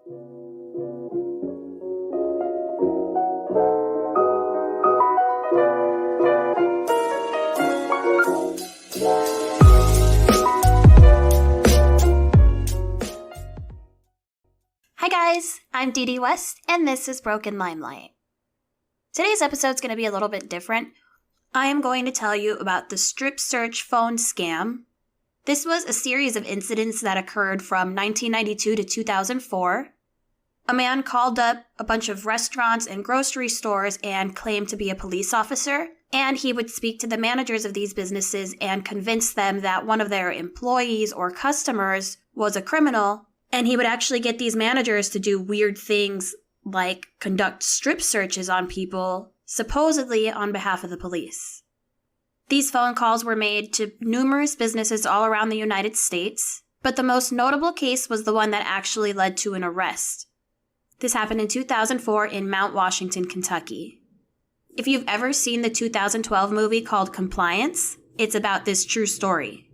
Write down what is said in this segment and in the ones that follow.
Hi guys, I'm Dee Dee West, and this is Broken Limelight. Today's episode is going to be a little bit different. I am going to tell you about the strip search phone scam. This was a series of incidents that occurred from 1992 to 2004. A man called up a bunch of restaurants and grocery stores and claimed to be a police officer, and he would speak to the managers of these businesses and convince them that one of their employees or customers was a criminal. And he would actually get these managers to do weird things like conduct strip searches on people, supposedly on behalf of the police. These phone calls were made to numerous businesses all around the United States, but the most notable case was the one that actually led to an arrest. This happened in 2004 in Mount Washington, Kentucky. If you've ever seen the 2012 movie called Compliance, it's about this true story.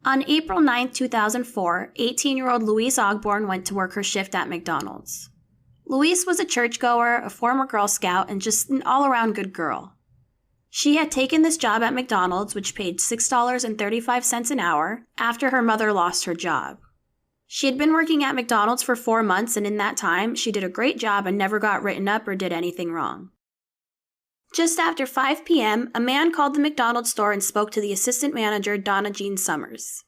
On April 9, 2004, 18-year-old Louise Ogborn went to work her shift at McDonald's. Louise was a churchgoer, a former Girl Scout, and just an all-around good girl. She had taken this job at McDonald's, which paid $6.35 an hour, after her mother lost her job. She had been working at McDonald's for 4 months, and in that time, she did a great job and never got written up or did anything wrong. Just after 5 p.m., a man called the McDonald's store and spoke to the assistant manager, Donna Jean Summers.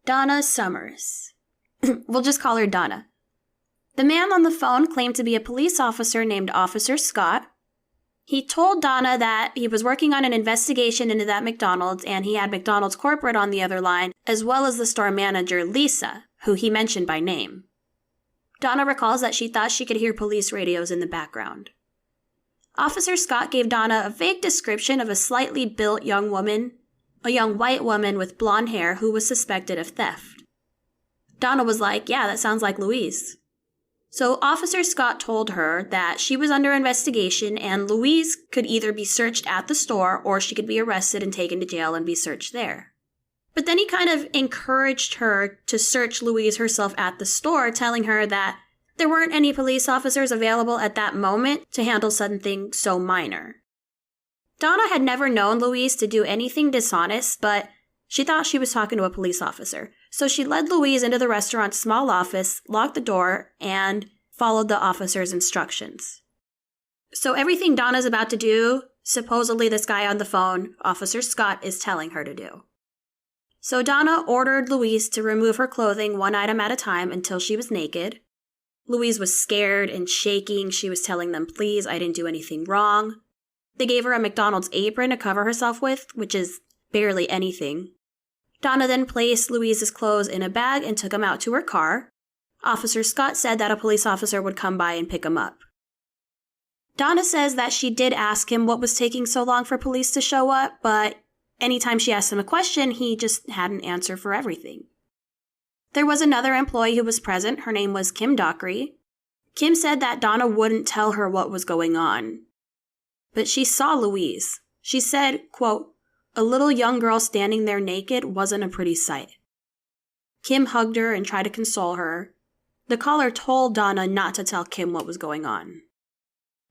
Donna Summers. We'll just call her Donna. The man on the phone claimed to be a police officer named Officer Scott. He told Donna that he was working on an investigation into that McDonald's, and he had McDonald's corporate on the other line, as well as the store manager, Lisa, who he mentioned by name. Donna recalls that she thought she could hear police radios in the background. Officer Scott gave Donna a vague description of a slightly built young woman, a young white woman with blonde hair who was suspected of theft. Donna was like, yeah, that sounds like Louise. So Officer Scott told her that she was under investigation and Louise could either be searched at the store or she could be arrested and taken to jail and be searched there. But then he kind of encouraged her to search Louise herself at the store, telling her that there weren't any police officers available at that moment to handle something so minor. Donna had never known Louise to do anything dishonest, but she thought she was talking to a police officer. So she led Louise into the restaurant's small office, locked the door, and followed the officer's instructions. So everything Donna's about to do, supposedly this guy on the phone, Officer Scott, is telling her to do. So Donna ordered Louise to remove her clothing one item at a time until she was naked. Louise was scared and shaking. She was telling them, please, I didn't do anything wrong. They gave her a McDonald's apron to cover herself with, which is barely anything. Donna then placed Louise's clothes in a bag and took them out to her car. Officer Scott said that a police officer would come by and pick him up. Donna says that she did ask him what was taking so long for police to show up, but anytime she asked him a question, he just had an answer for everything. There was another employee who was present. Her name was Kim Dockery. Kim said that Donna wouldn't tell her what was going on. But she saw Louise. She said, quote, a little young girl standing there naked wasn't a pretty sight. Kim hugged her and tried to console her. The caller told Donna not to tell Kim what was going on.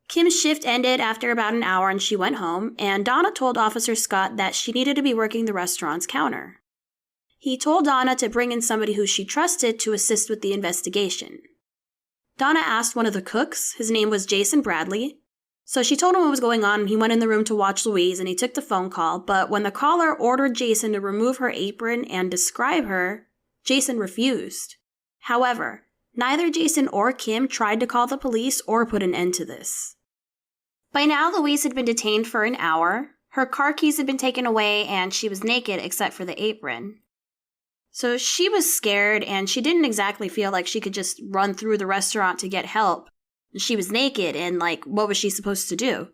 Kim's shift ended after about an hour and she went home, and Donna told Officer Scott that she needed to be working the restaurant's counter. He told Donna to bring in somebody who she trusted to assist with the investigation. Donna asked one of the cooks, his name was Jason Bradley, so she told him what was going on and he went in the room to watch Louise and he took the phone call, but when the caller ordered Jason to remove her apron and describe her, Jason refused. However, neither Jason or Kim tried to call the police or put an end to this. By now, Louise had been detained for an hour. Her car keys had been taken away and she was naked except for the apron. So she was scared and she didn't exactly feel like she could just run through the restaurant to get help. She was naked and what was she supposed to do?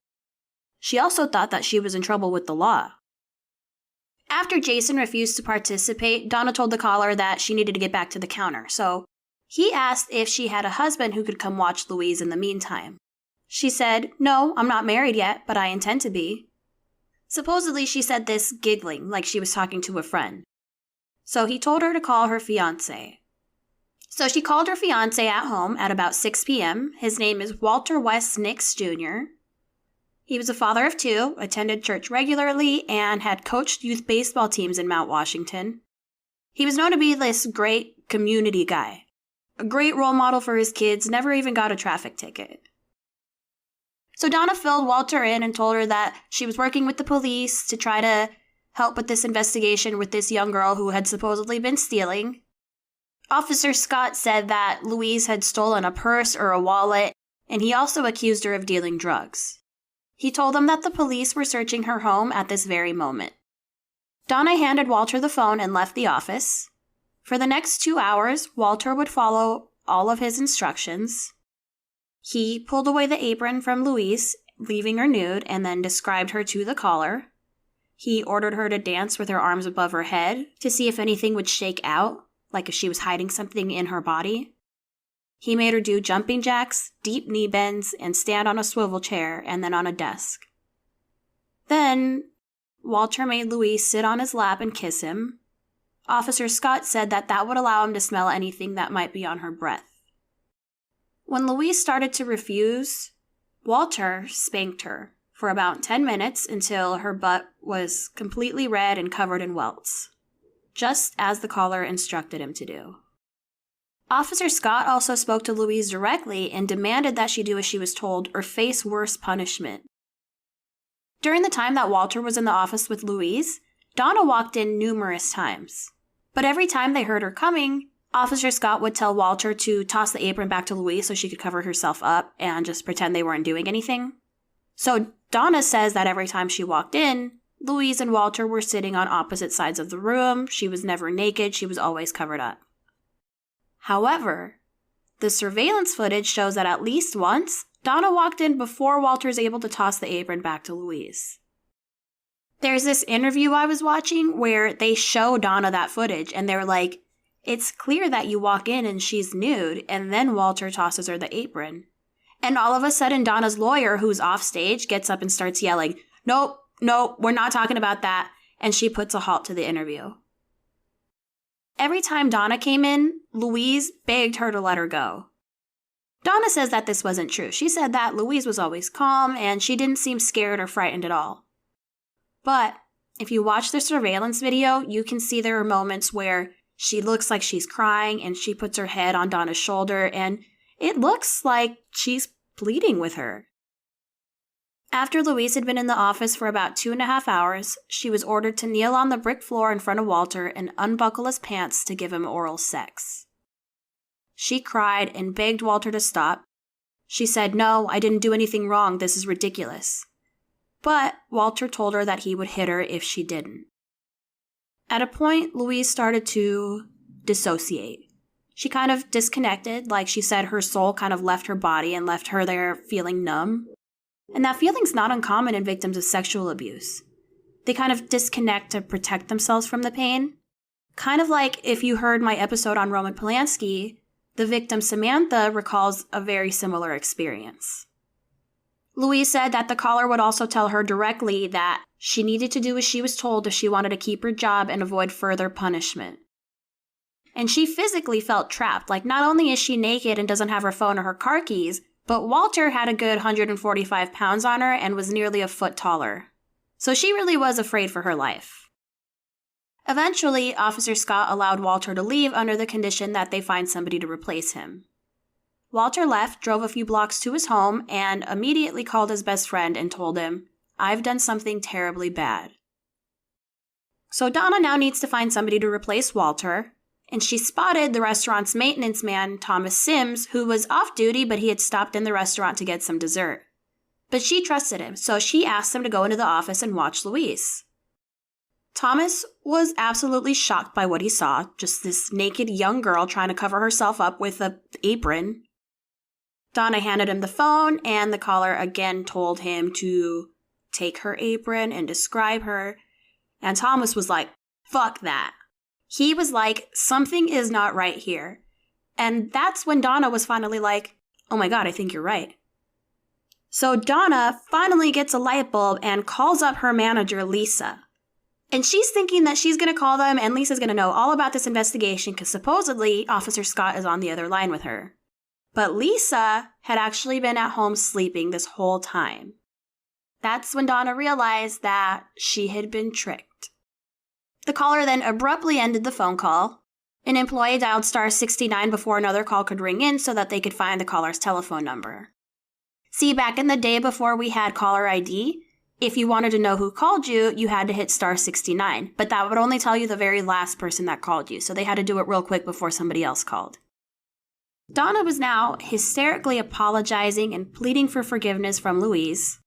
She also thought that she was in trouble with the law. After Jason refused to participate, Donna told the caller that she needed to get back to the counter. So he asked if she had a husband who could come watch Louise in the meantime. She said, no, I'm not married yet, but I intend to be. Supposedly she said this giggling like she was talking to a friend. So he told her to call her fiancé. So she called her fiancé at home at about 6 p.m. His name is Walter West Nix Jr. He was a father of 2, attended church regularly, and had coached youth baseball teams in Mount Washington. He was known to be this great community guy, a great role model for his kids, never even got a traffic ticket. So Donna filled Walter in and told her that she was working with the police to try to help with this investigation with this young girl who had supposedly been stealing. Officer Scott said that Louise had stolen a purse or a wallet, and he also accused her of dealing drugs. He told them that the police were searching her home at this very moment. Donna handed Walter the phone and left the office. For the next 2 hours, Walter would follow all of his instructions. He pulled away the apron from Louise, leaving her nude, and then described her to the caller. He ordered her to dance with her arms above her head to see if anything would shake out, like if she was hiding something in her body. He made her do jumping jacks, deep knee bends, and stand on a swivel chair and then on a desk. Then, Walter made Louise sit on his lap and kiss him. Officer Scott said that that would allow him to smell anything that might be on her breath. When Louise started to refuse, Walter spanked her for about 10 minutes until her butt was completely red and covered in welts, just as the caller instructed him to do. Officer Scott also spoke to Louise directly and demanded that she do as she was told or face worse punishment. During the time that Walter was in the office with Louise, Donna walked in numerous times. But every time they heard her coming, Officer Scott would tell Walter to toss the apron back to Louise so she could cover herself up and just pretend they weren't doing anything. So Donna says that every time she walked in, Louise and Walter were sitting on opposite sides of the room. She was never naked. She was always covered up. However, the surveillance footage shows that at least once, Donna walked in before Walter was able to toss the apron back to Louise. There's this interview I was watching where they show Donna that footage, and they're like, it's clear that you walk in and she's nude, and then Walter tosses her the apron. And all of a sudden, Donna's lawyer, who's off stage, gets up and starts yelling, nope, we're not talking about that, and she puts a halt to the interview. Every time Donna came in, Louise begged her to let her go. Donna says that this wasn't true. She said that Louise was always calm and she didn't seem scared or frightened at all. But if you watch the surveillance video, you can see there are moments where she looks like she's crying and she puts her head on Donna's shoulder and it looks like she's pleading with her. After Louise had been in the office for about 2.5 hours, she was ordered to kneel on the brick floor in front of Walter and unbuckle his pants to give him oral sex. She cried and begged Walter to stop. She said, no, I didn't do anything wrong. This is ridiculous. But Walter told her that he would hit her if she didn't. At a point, Louise started to dissociate. She kind of disconnected, like she said her soul kind of left her body and left her there feeling numb. And that feeling's not uncommon in victims of sexual abuse. They kind of disconnect to protect themselves from the pain. Kind of like if you heard my episode on Roman Polanski, the victim Samantha recalls a very similar experience. Louise said that the caller would also tell her directly that she needed to do as she was told if she wanted to keep her job and avoid further punishment. And she physically felt trapped. Like, not only is she naked and doesn't have her phone or her car keys, but Walter had a good 145 pounds on her and was nearly a foot taller. So she really was afraid for her life. Eventually, Officer Scott allowed Walter to leave under the condition that they find somebody to replace him. Walter left, drove a few blocks to his home, and immediately called his best friend and told him, I've done something terribly bad. So Donna now needs to find somebody to replace Walter, and she spotted the restaurant's maintenance man, Thomas Sims, who was off duty, but he had stopped in the restaurant to get some dessert. But she trusted him, so she asked him to go into the office and watch Louise. Thomas was absolutely shocked by what he saw, just this naked young girl trying to cover herself up with an apron. Donna handed him the phone, and the caller again told him to take her apron and describe her, and Thomas was like, fuck that. He was like, something is not right here. And that's when Donna was finally like, oh my God, I think you're right. So Donna finally gets a light bulb and calls up her manager, Lisa. And she's thinking that she's going to call them and Lisa's going to know all about this investigation because supposedly Officer Scott is on the other line with her. But Lisa had actually been at home sleeping this whole time. That's when Donna realized that she had been tricked. The caller then abruptly ended the phone call. An employee dialed *69 before another call could ring in so that they could find the caller's telephone number. See, back in the day before we had caller ID, if you wanted to know who called you, you had to hit *69, but that would only tell you the very last person that called you, so they had to do it real quick before somebody else called. Donna was now hysterically apologizing and pleading for forgiveness from Louise.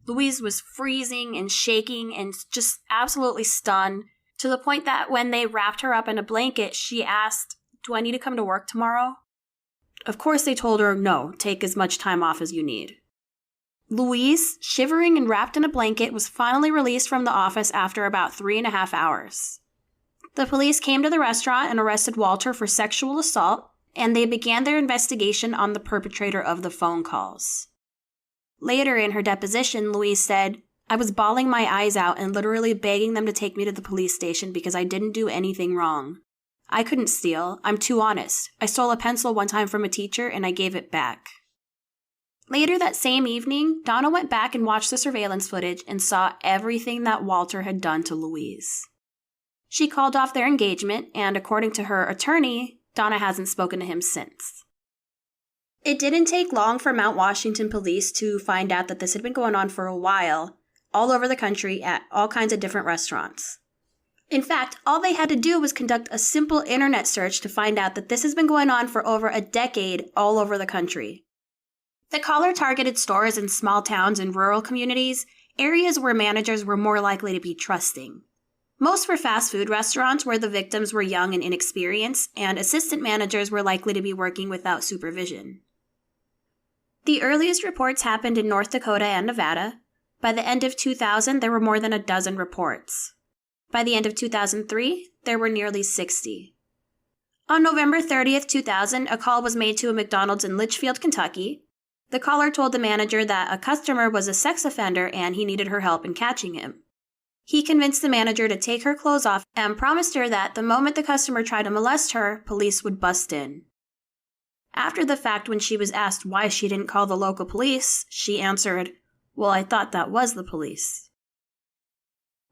Louise was freezing and shaking and just absolutely stunned, to the point that when they wrapped her up in a blanket, she asked, "Do I need to come to work tomorrow?" Of course, they told her, no, take as much time off as you need. Louise, shivering and wrapped in a blanket, was finally released from the office after about 3.5 hours. The police came to the restaurant and arrested Walter for sexual assault, and they began their investigation on the perpetrator of the phone calls. Later in her deposition, Louise said, "I was bawling my eyes out and literally begging them to take me to the police station because I didn't do anything wrong. I couldn't steal. I'm too honest. I stole a pencil one time from a teacher and I gave it back." Later that same evening, Donna went back and watched the surveillance footage and saw everything that Walter had done to Louise. She called off their engagement, and according to her attorney, Donna hasn't spoken to him since. It didn't take long for Mount Washington police to find out that this had been going on for a while, all over the country at all kinds of different restaurants. In fact, all they had to do was conduct a simple internet search to find out that this has been going on for over a decade all over the country. The caller targeted stores in small towns and rural communities, areas where managers were more likely to be trusting. Most were fast food restaurants where the victims were young and inexperienced, and assistant managers were likely to be working without supervision. The earliest reports happened in North Dakota and Nevada. By the end of 2000, there were more than a dozen reports. By the end of 2003, there were nearly 60. On November 30th, 2000, a call was made to a McDonald's in Litchfield, Kentucky. The caller told the manager that a customer was a sex offender and he needed her help in catching him. He convinced the manager to take her clothes off and promised her that the moment the customer tried to molest her, police would bust in. After the fact, when she was asked why she didn't call the local police, she answered, "Well, I thought that was the police."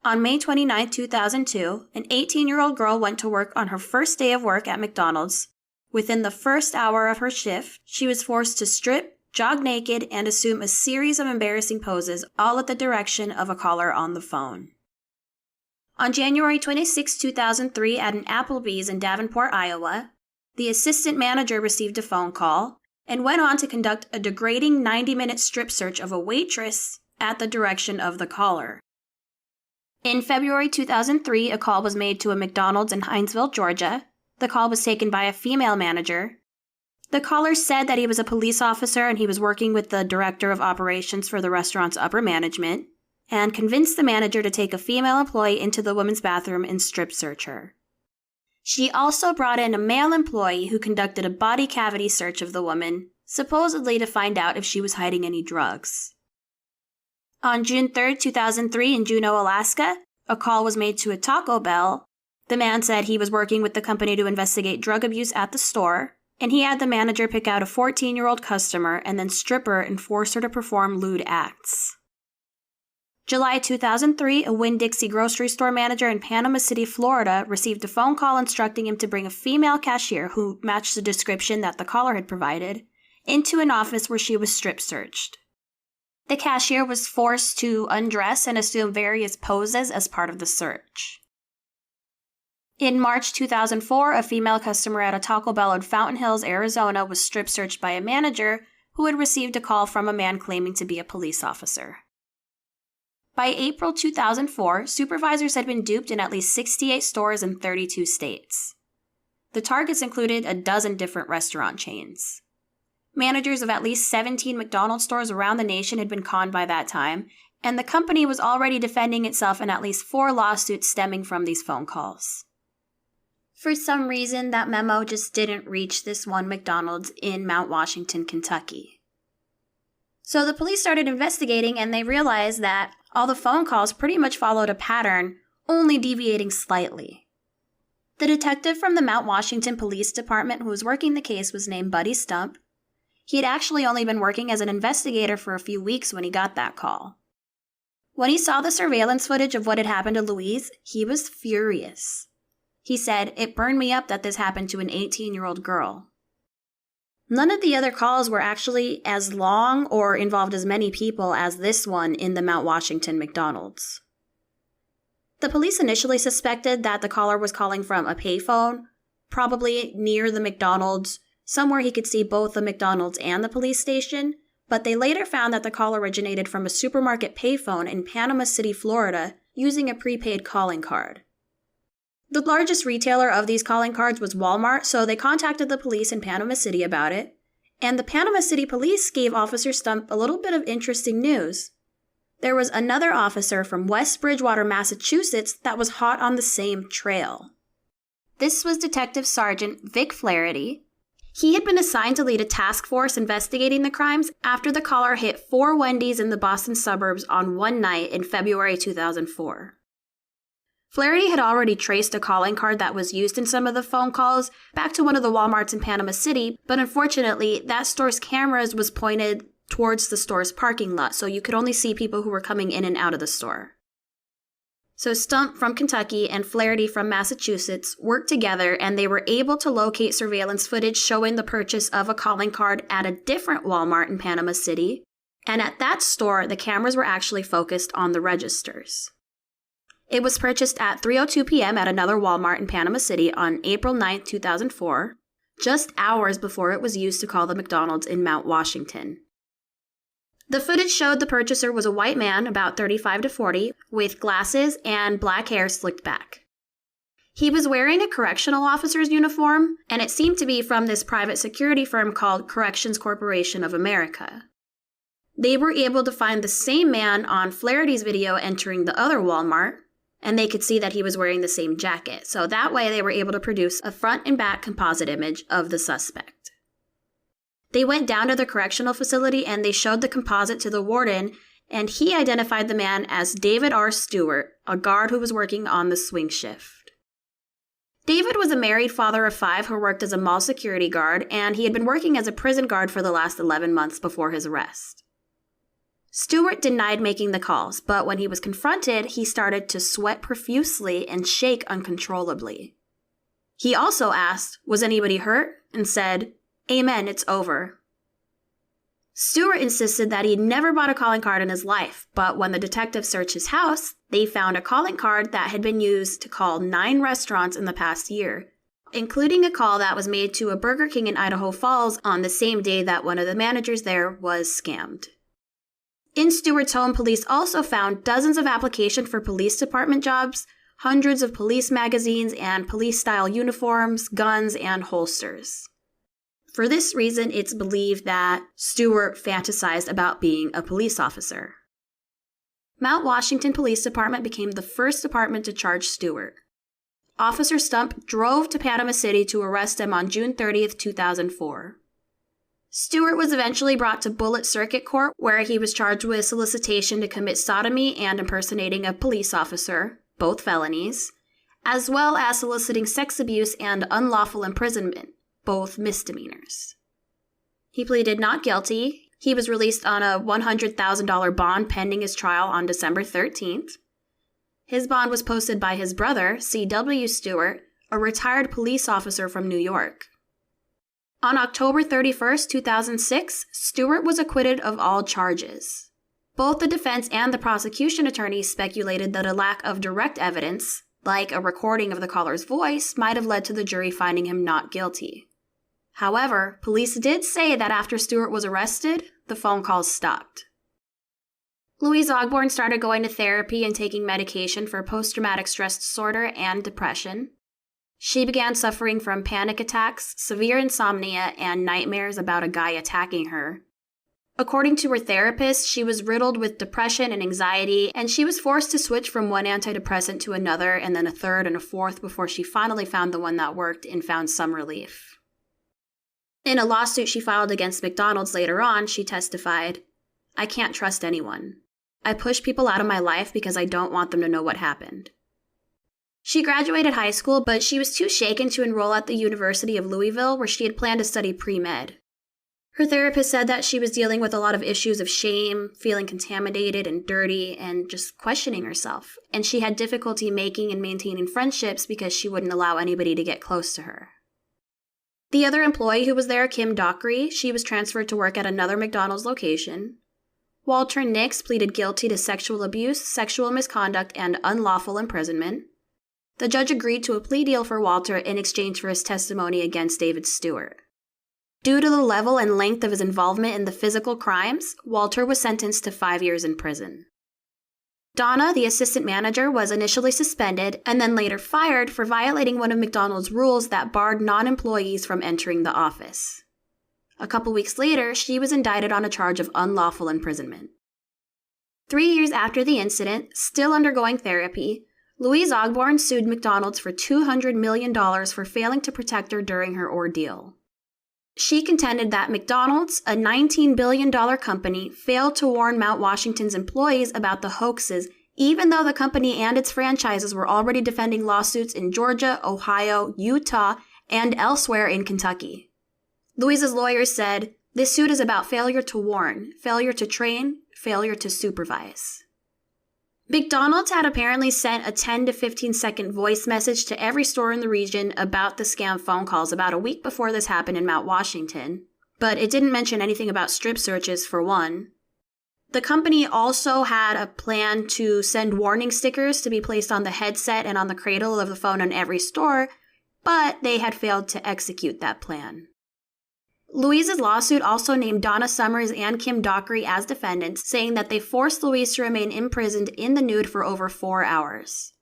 On May 29, 2002, an 18-year-old girl went to work on her first day of work at McDonald's. Within the first hour of her shift, she was forced to strip, jog naked, and assume a series of embarrassing poses, all at the direction of a caller on the phone. On January 26, 2003, at an Applebee's in Davenport, Iowa, the assistant manager received a phone call and went on to conduct a degrading 90-minute strip search of a waitress at the direction of the caller. In February 2003, a call was made to a McDonald's in Hinesville, Georgia. The call was taken by a female manager. The caller said that he was a police officer and he was working with the director of operations for the restaurant's upper management, and convinced the manager to take a female employee into the women's bathroom and strip search her. She also brought in a male employee who conducted a body cavity search of the woman, supposedly to find out if she was hiding any drugs. On June 3, 2003, in Juneau, Alaska, a call was made to a Taco Bell. The man said he was working with the company to investigate drug abuse at the store, and he had the manager pick out a 14-year-old customer and then strip her and force her to perform lewd acts. July 2003, a Winn-Dixie grocery store manager in Panama City, Florida, received a phone call instructing him to bring a female cashier who matched the description that the caller had provided into an office where she was strip searched. The cashier was forced to undress and assume various poses as part of the search. In March 2004, a female customer at a Taco Bell in Fountain Hills, Arizona, was strip searched by a manager who had received a call from a man claiming to be a police officer. By April 2004, supervisors had been duped in at least 68 stores in 32 states. The targets included a dozen different restaurant chains. Managers of at least 17 McDonald's stores around the nation had been conned by that time, and the company was already defending itself in at least 4 lawsuits stemming from these phone calls. For some reason, that memo just didn't reach this one McDonald's in Mount Washington, Kentucky. So the police started investigating, and they realized that all the phone calls pretty much followed a pattern only deviating slightly. The detective from the Mount Washington Police Department who was working the case was named Buddy Stump. He had actually only been working as an investigator for a few weeks when he got that call. When he saw the surveillance footage of what had happened to Louise, he was furious. He said, "It burned me up that this happened to an 18-year-old girl." None of the other calls were actually as long or involved as many people as this one in the Mount Washington McDonald's. The police initially suspected that the caller was calling from a payphone, probably near the McDonald's, somewhere he could see both the McDonald's and the police station, but they later found that the call originated from a supermarket payphone in Panama City, Florida, using a prepaid calling card. The largest retailer of these calling cards was Walmart, so they contacted the police in Panama City about it, and the Panama City police gave Officer Stump a little bit of interesting news. There was another officer from West Bridgewater, Massachusetts that was hot on the same trail. This was Detective Sergeant Vic Flaherty. He had been assigned to lead a task force investigating the crimes after the caller hit 4 Wendy's in the Boston suburbs on one night in February 2004. Flaherty had already traced a calling card that was used in some of the phone calls back to one of the Walmarts in Panama City, but unfortunately, that store's cameras was pointed towards the store's parking lot, so you could only see people who were coming in and out of the store. So Stump from Kentucky and Flaherty from Massachusetts worked together, and they were able to locate surveillance footage showing the purchase of a calling card at a different Walmart in Panama City, and at that store, the cameras were actually focused on the registers. It was purchased at 3:02 p.m. at another Walmart in Panama City on April 9, 2004, just hours before it was used to call the McDonald's in Mount Washington. The footage showed the purchaser was a white man, about 35 to 40, with glasses and black hair slicked back. He was wearing a correctional officer's uniform, and it seemed to be from this private security firm called Corrections Corporation of America. They were able to find the same man on Flaherty's video entering the other Walmart, and they could see that he was wearing the same jacket. So that way they were able to produce a front and back composite image of the suspect. They went down to the correctional facility and they showed the composite to the warden, and he identified the man as David R. Stewart, a guard who was working on the swing shift. David was a married father of 5 who worked as a mall security guard, and he had been working as a prison guard for the last 11 months before his arrest. Stewart denied making the calls, but when he was confronted, he started to sweat profusely and shake uncontrollably. He also asked, "Was anybody hurt?" and said, "Amen, it's over." Stewart insisted that he'd never bought a calling card in his life, but when the detectives searched his house, they found a calling card that had been used to call 9 restaurants in the past year, including a call that was made to a Burger King in Idaho Falls on the same day that one of the managers there was scammed. In Stewart's home, police also found dozens of applications for police department jobs, hundreds of police magazines and police-style uniforms, guns, and holsters. For this reason, it's believed that Stewart fantasized about being a police officer. Mount Washington Police Department became the first department to charge Stewart. Officer Stump drove to Panama City to arrest him on June 30th, 2004. Stewart was eventually brought to Bullitt Circuit Court, where he was charged with solicitation to commit sodomy and impersonating a police officer, both felonies, as well as soliciting sex abuse and unlawful imprisonment, both misdemeanors. He pleaded not guilty. He was released on a $100,000 bond pending his trial on December 13th. His bond was posted by his brother, C.W. Stewart, a retired police officer from New York. On October 31st, 2006, Stewart was acquitted of all charges. Both the defense and the prosecution attorneys speculated that a lack of direct evidence, like a recording of the caller's voice, might have led to the jury finding him not guilty. However, police did say that after Stewart was arrested, the phone calls stopped. Louise Ogborn started going to therapy and taking medication for post-traumatic stress disorder and depression. She began suffering from panic attacks, severe insomnia, and nightmares about a guy attacking her. According to her therapist, she was riddled with depression and anxiety, and she was forced to switch from one antidepressant to another and then a third and a fourth before she finally found the one that worked and found some relief. In a lawsuit she filed against McDonald's later on, she testified, "I can't trust anyone. I push people out of my life because I don't want them to know what happened. She graduated high school, but she was too shaken to enroll at the University of Louisville, where she had planned to study pre-med. Her therapist said that she was dealing with a lot of issues of shame, feeling contaminated and dirty, and just questioning herself. And she had difficulty making and maintaining friendships because she wouldn't allow anybody to get close to her. The other employee who was there, Kim Dockery, she was transferred to work at another McDonald's location. Walter Nix pleaded guilty to sexual abuse, sexual misconduct, and unlawful imprisonment. The judge agreed to a plea deal for Walter in exchange for his testimony against David Stewart. Due to the level and length of his involvement in the physical crimes, Walter was sentenced to 5 years in prison. Donna, the assistant manager, was initially suspended and then later fired for violating one of McDonald's rules that barred non-employees from entering the office. A couple weeks later, she was indicted on a charge of unlawful imprisonment. 3 years after the incident, still undergoing therapy, Louise Ogborn sued McDonald's for $200 million for failing to protect her during her ordeal. She contended that McDonald's, a $19 billion company, failed to warn Mount Washington's employees about the hoaxes, even though the company and its franchises were already defending lawsuits in Georgia, Ohio, Utah, and elsewhere in Kentucky. Louise's lawyers said, "This suit is about failure to warn, failure to train, failure to supervise." McDonald's had apparently sent a 10 to 15 second voice message to every store in the region about the scam phone calls about a week before this happened in Mount Washington, but it didn't mention anything about strip searches for one. The company also had a plan to send warning stickers to be placed on the headset and on the cradle of the phone in every store, but they had failed to execute that plan. Louise's lawsuit also named Donna Summers and Kim Dockery as defendants, saying that they forced Louise to remain imprisoned in the nude for over 4 hours.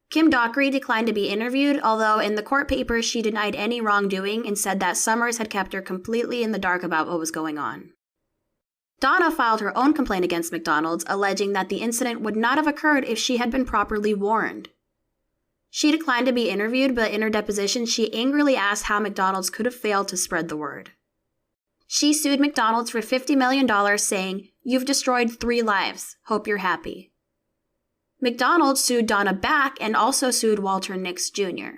Kim Dockery declined to be interviewed, although in the court papers she denied any wrongdoing and said that Summers had kept her completely in the dark about what was going on. Donna filed her own complaint against McDonald's, alleging that the incident would not have occurred if she had been properly warned. She declined to be interviewed, but in her deposition, she angrily asked how McDonald's could have failed to spread the word. She sued McDonald's for $50 million, saying, "You've destroyed 3 lives. Hope you're happy." McDonald's sued Donna back and also sued Walter Nix Jr.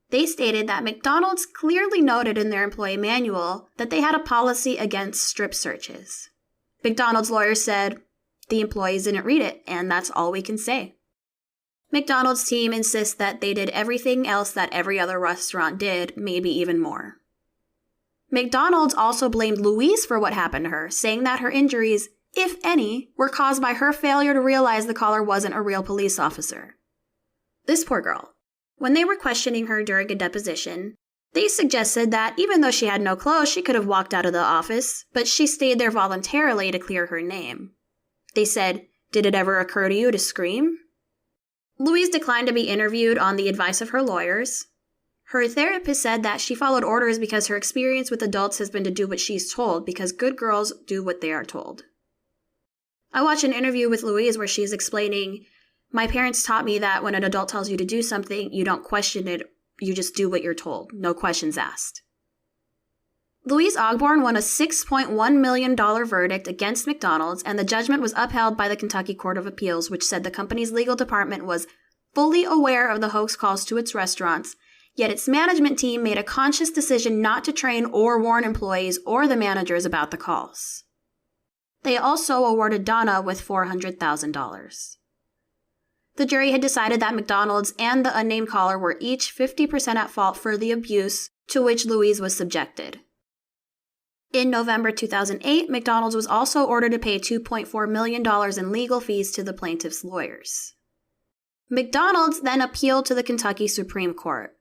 They stated that McDonald's clearly noted in their employee manual that they had a policy against strip searches. McDonald's lawyers said, "The employees didn't read it, and that's all we can say." McDonald's team insists that they did everything else that every other restaurant did, maybe even more. McDonald's also blamed Louise for what happened to her, saying that her injuries, if any, were caused by her failure to realize the caller wasn't a real police officer. This poor girl. When they were questioning her during a deposition, they suggested that even though she had no clothes, she could have walked out of the office, but she stayed there voluntarily to clear her name. They said, "Did it ever occur to you to scream?" Louise declined to be interviewed on the advice of her lawyers. Her therapist said that she followed orders because her experience with adults has been to do what she's told, because good girls do what they are told. I watched an interview with Louise where she's explaining, "My parents taught me that when an adult tells you to do something, you don't question it, you just do what you're told, no questions asked." Louise Ogborn won a $6.1 million verdict against McDonald's, and the judgment was upheld by the Kentucky Court of Appeals, which said the company's legal department was fully aware of the hoax calls to its restaurants, yet its management team made a conscious decision not to train or warn employees or the managers about the calls. They also awarded Donna with $400,000. The jury had decided that McDonald's and the unnamed caller were each 50% at fault for the abuse to which Louise was subjected. In November 2008, McDonald's was also ordered to pay $2.4 million in legal fees to the plaintiff's lawyers. McDonald's then appealed to the Kentucky Supreme Court.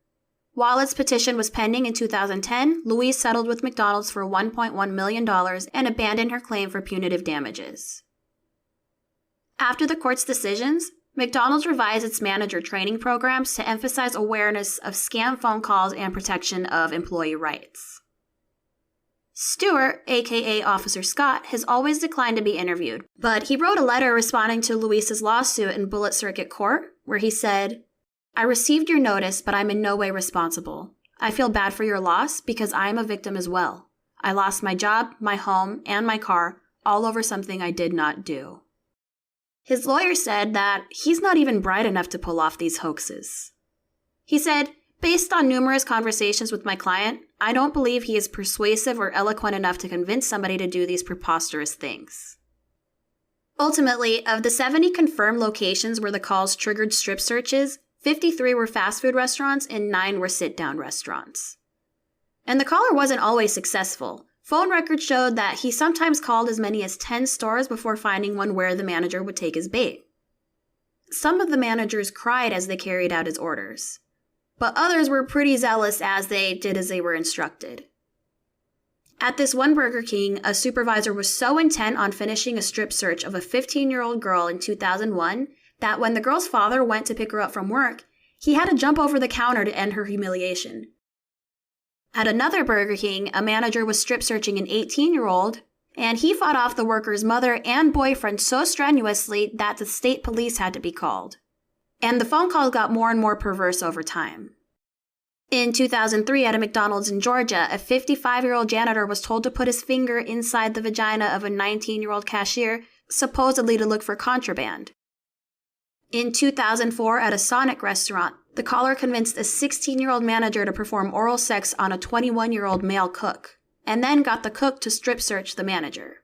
While its petition was pending in 2010, Louise settled with McDonald's for $1.1 million and abandoned her claim for punitive damages. After the court's decisions, McDonald's revised its manager training programs to emphasize awareness of scam phone calls and protection of employee rights. Stewart, aka Officer Scott, has always declined to be interviewed, but he wrote a letter responding to Louise's lawsuit in Bullitt Circuit Court, where he said, "I received your notice, but I'm in no way responsible. I feel bad for your loss because I am a victim as well. I lost my job, my home, and my car, all over something I did not do." His lawyer said that he's not even bright enough to pull off these hoaxes. He said, "Based on numerous conversations with my client, I don't believe he is persuasive or eloquent enough to convince somebody to do these preposterous things." Ultimately, of the 70 confirmed locations where the calls triggered strip searches, 53 were fast food restaurants and 9 were sit-down restaurants. And the caller wasn't always successful. Phone records showed that he sometimes called as many as 10 stores before finding one where the manager would take his bait. Some of the managers cried as they carried out his orders, but others were pretty zealous as they did as they were instructed. At this one Burger King, a supervisor was so intent on finishing a strip search of a 15-year-old girl in 2001 that when the girl's father went to pick her up from work, he had to jump over the counter to end her humiliation. At another Burger King, a manager was strip searching an 18-year-old, and he fought off the worker's mother and boyfriend so strenuously that the state police had to be called. And the phone calls got more and more perverse over time. In 2003, at a McDonald's in Georgia, a 55-year-old janitor was told to put his finger inside the vagina of a 19-year-old cashier, supposedly to look for contraband. In 2004, at a Sonic restaurant, the caller convinced a 16-year-old manager to perform oral sex on a 21-year-old male cook, and then got the cook to strip search the manager.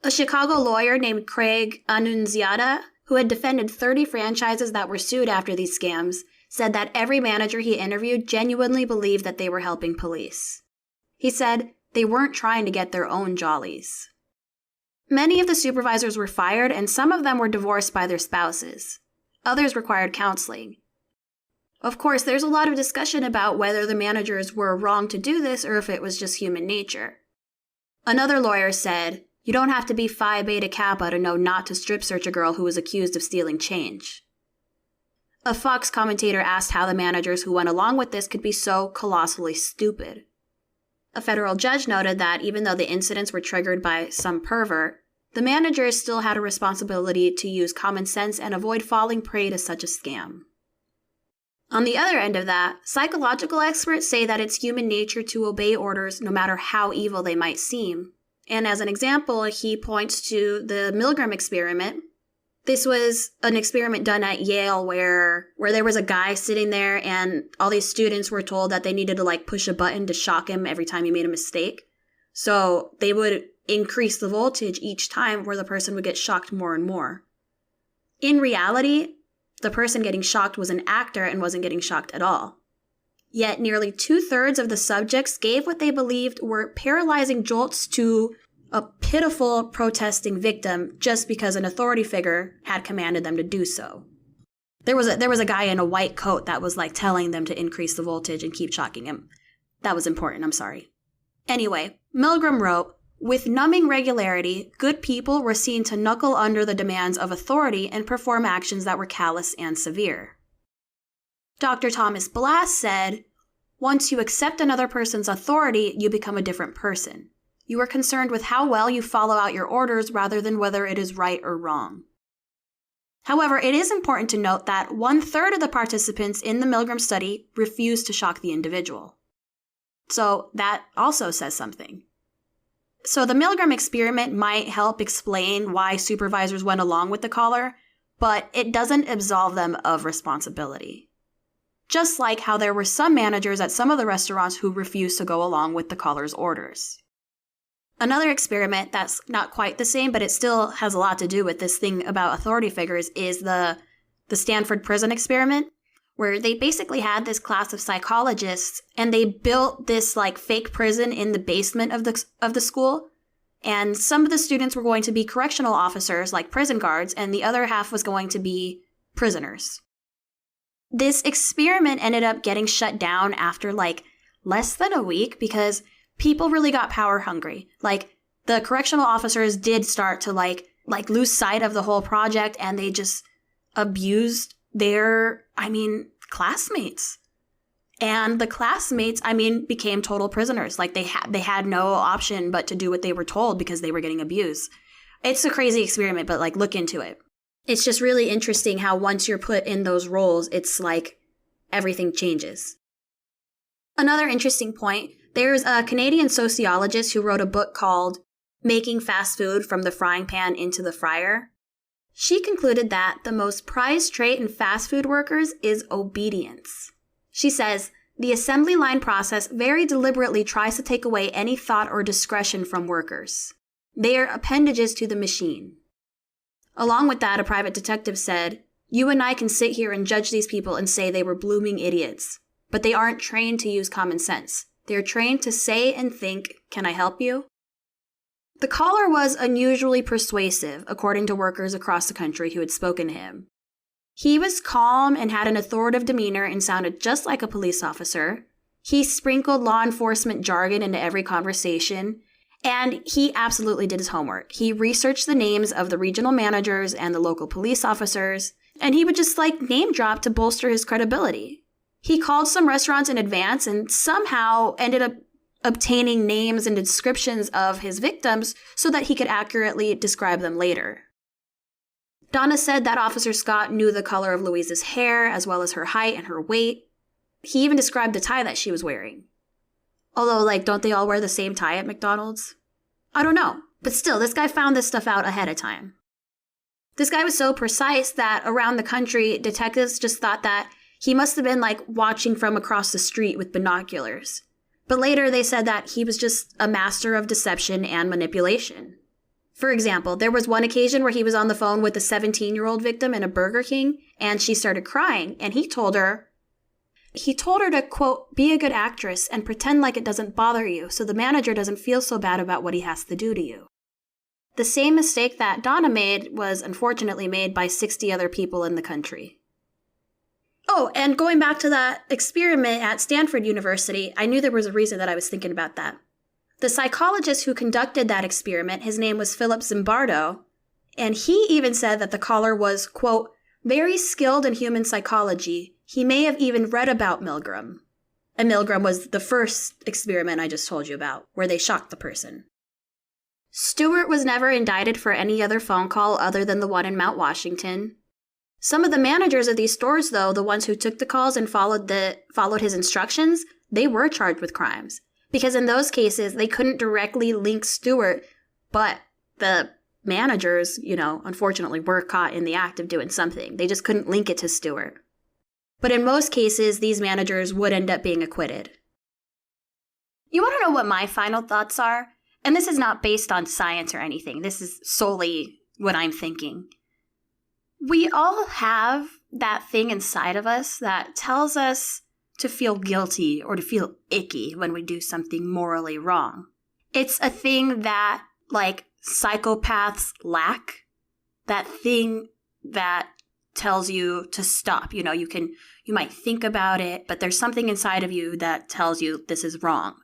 A Chicago lawyer named Craig Annunziata, who had defended 30 franchises that were sued after these scams, said that every manager he interviewed genuinely believed that they were helping police. He said they weren't trying to get their own jollies. Many of the supervisors were fired, and some of them were divorced by their spouses. Others required counseling. Of course, there's a lot of discussion about whether the managers were wrong to do this or if it was just human nature. Another lawyer said, "You don't have to be Phi Beta Kappa to know not to strip search a girl who was accused of stealing change." A Fox commentator asked how the managers who went along with this could be so colossally stupid. A federal judge noted that even though the incidents were triggered by some pervert, the managers still had a responsibility to use common sense and avoid falling prey to such a scam. On the other end of that, psychological experts say that it's human nature to obey orders no matter how evil they might seem. And as an example, he points to the Milgram experiment. This was an experiment done at Yale where there was a guy sitting there and all these students were told that they needed to push a button to shock him every time he made a mistake. So they would increase the voltage each time where the person would get shocked more and more. In reality, the person getting shocked was an actor and wasn't getting shocked at all. Yet nearly 2/3 of the subjects gave what they believed were paralyzing jolts to a pitiful protesting victim just because an authority figure had commanded them to do so. There was a guy in a white coat that was telling them to increase the voltage and keep shocking him. That was important, I'm sorry. Anyway, Milgram wrote, "With numbing regularity, good people were seen to knuckle under the demands of authority and perform actions that were callous and severe." Dr. Thomas Blass said, "Once you accept another person's authority, you become a different person. You are concerned with how well you follow out your orders rather than whether it is right or wrong." However, it is important to note that 1/3 of the participants in the Milgram study refused to shock the individual. So that also says something. So the Milgram experiment might help explain why supervisors went along with the caller, but it doesn't absolve them of responsibility. Just like how there were some managers at some of the restaurants who refused to go along with the caller's orders. Another experiment that's not quite the same, but it still has a lot to do with this thing about authority figures is the Stanford prison experiment, where they basically had this class of psychologists and they built this fake prison in the basement of the school. And some of the students were going to be correctional officers, like prison guards, and the other half was going to be prisoners. This experiment ended up getting shut down after less than a week because people really got power hungry. The correctional officers did start to lose sight of the whole project, and they just abused their, classmates. And the classmates, became total prisoners. They had no option but to do what they were told because they were getting abused. It's a crazy experiment, but look into it. It's just really interesting how once you're put in those roles, it's everything changes. Another interesting point, there's a Canadian sociologist who wrote a book called Making Fast Food from the Frying Pan into the Fryer. She concluded that the most prized trait in fast food workers is obedience. She says, the assembly line process very deliberately tries to take away any thought or discretion from workers. They are appendages to the machine. Along with that, a private detective said, you and I can sit here and judge these people and say they were blooming idiots, but they aren't trained to use common sense. They're trained to say and think, can I help you? The caller was unusually persuasive, according to workers across the country who had spoken to him. He was calm and had an authoritative demeanor and sounded just like a police officer. He sprinkled law enforcement jargon into every conversation, and he absolutely did his homework. He researched the names of the regional managers and the local police officers, and he would just name drop to bolster his credibility. He called some restaurants in advance and somehow ended up obtaining names and descriptions of his victims so that he could accurately describe them later. Donna said that Officer Scott knew the color of Louise's hair as well as her height and her weight. He even described the tie that she was wearing. Although, don't they all wear the same tie at McDonald's? I don't know. But still, this guy found this stuff out ahead of time. This guy was so precise that around the country, detectives just thought that he must have been watching from across the street with binoculars. But later they said that he was just a master of deception and manipulation. For example, there was one occasion where he was on the phone with a 17-year-old victim in a Burger King, and she started crying, and he told her to, quote, be a good actress and pretend like it doesn't bother you so the manager doesn't feel so bad about what he has to do to you. The same mistake that Donna made was unfortunately made by 60 other people in the country. Oh, and going back to that experiment at Stanford University, I knew there was a reason that I was thinking about that. The psychologist who conducted that experiment, his name was Philip Zimbardo, and he even said that the caller was, quote, very skilled in human psychology. He may have even read about Milgram. And Milgram was the first experiment I just told you about, where they shocked the person. Stewart was never indicted for any other phone call other than the one in Mount Washington. Some of the managers of these stores, though, the ones who took the calls and followed his instructions, they were charged with crimes. Because in those cases, they couldn't directly link Stewart, but the managers, unfortunately were caught in the act of doing something. They just couldn't link it to Stewart. But in most cases, these managers would end up being acquitted. You want to know what my final thoughts are? And this is not based on science or anything. This is solely what I'm thinking. We all have that thing inside of us that tells us to feel guilty or to feel icky when we do something morally wrong. It's a thing that, psychopaths lack. That thing that tells you to stop. You might think about it, but there's something inside of you that tells you this is wrong.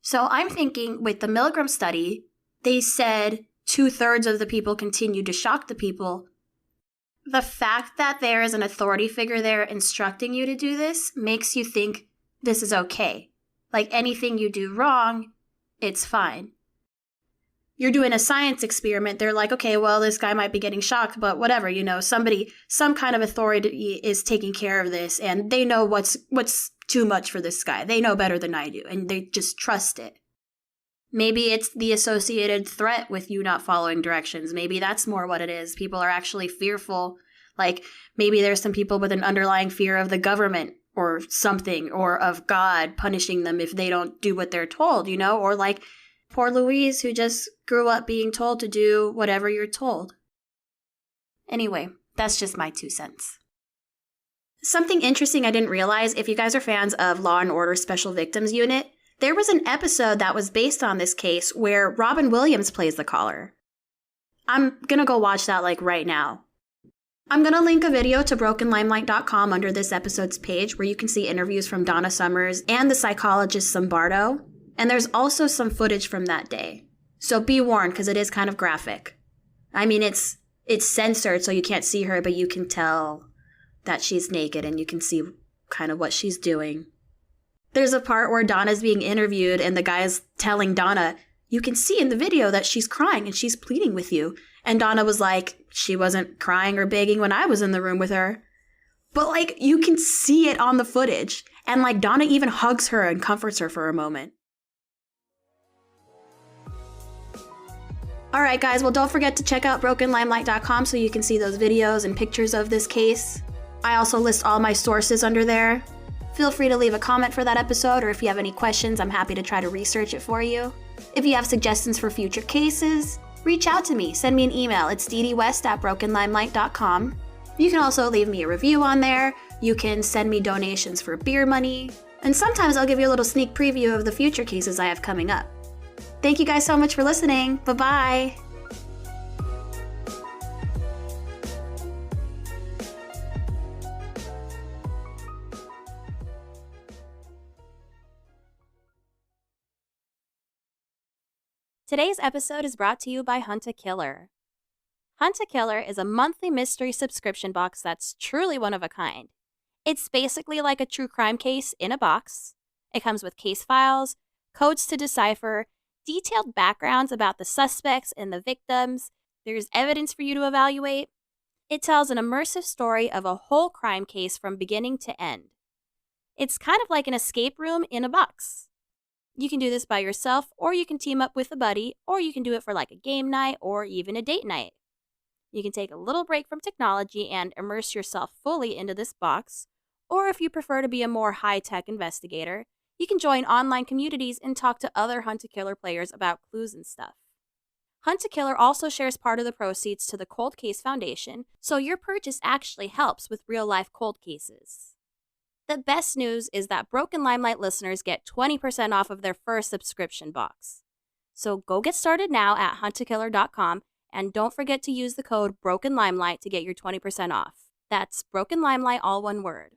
So I'm thinking with the Milgram study, they said 2/3 of the people continued to shock the people. The fact that there is an authority figure there instructing you to do this makes you think this is okay. Anything you do wrong, it's fine. You're doing a science experiment. They're like, okay, well, this guy might be getting shocked, but whatever, some kind of authority is taking care of this, and they know what's too much for this guy. They know better than I do, and they just trust it. Maybe it's the associated threat with you not following directions. Maybe that's more what it is. People are actually fearful. Maybe there's some people with an underlying fear of the government or something, or of God punishing them if they don't do what they're told, or poor Louise who just grew up being told to do whatever you're told. Anyway, that's just my 2 cents. Something interesting I didn't realize, if you guys are fans of Law & Order Special Victims Unit, there was an episode that was based on this case where Robin Williams plays the caller. I'm gonna go watch that right now. I'm gonna link a video to brokenlimelight.com under this episode's page where you can see interviews from Donna Summers and the psychologist Zimbardo. And there's also some footage from that day. So be warned, because it is kind of graphic. I mean, it's censored, so you can't see her, but you can tell that she's naked and you can see kind of what she's doing. There's a part where Donna's being interviewed and the guy's telling Donna, you can see in the video that she's crying and she's pleading with you. And Donna was like, she wasn't crying or begging when I was in the room with her. But you can see it on the footage. And Donna even hugs her and comforts her for a moment. Alright guys, well don't forget to check out brokenlimelight.com so you can see those videos and pictures of this case. I also list all my sources under there. Feel free to leave a comment for that episode, or if you have any questions, I'm happy to try to research it for you. If you have suggestions for future cases, reach out to me. Send me an email. It's ddwest@brokenlimelight.com. You can also leave me a review on there. You can send me donations for beer money. And sometimes I'll give you a little sneak preview of the future cases I have coming up. Thank you guys so much for listening. Bye-bye. Today's episode is brought to you by Hunt a Killer. Hunt a Killer is a monthly mystery subscription box that's truly one of a kind. It's basically like a true crime case in a box. It comes with case files, codes to decipher, detailed backgrounds about the suspects and the victims. There's evidence for you to evaluate. It tells an immersive story of a whole crime case from beginning to end. It's kind of like an escape room in a box. You can do this by yourself, or you can team up with a buddy, or you can do it for like a game night or even a date night. You can take a little break from technology and immerse yourself fully into this box, or if you prefer to be a more high-tech investigator, you can join online communities and talk to other Hunt a Killer players about clues and stuff. Hunt a Killer also shares part of the proceeds to the Cold Case Foundation, so your purchase actually helps with real-life cold cases. The best news is that Broken Limelight listeners get 20% off of their first subscription box. So go get started now at huntakiller.com, and don't forget to use the code BROKENLIMELIGHT to get your 20% off. That's Broken Limelight, all one word.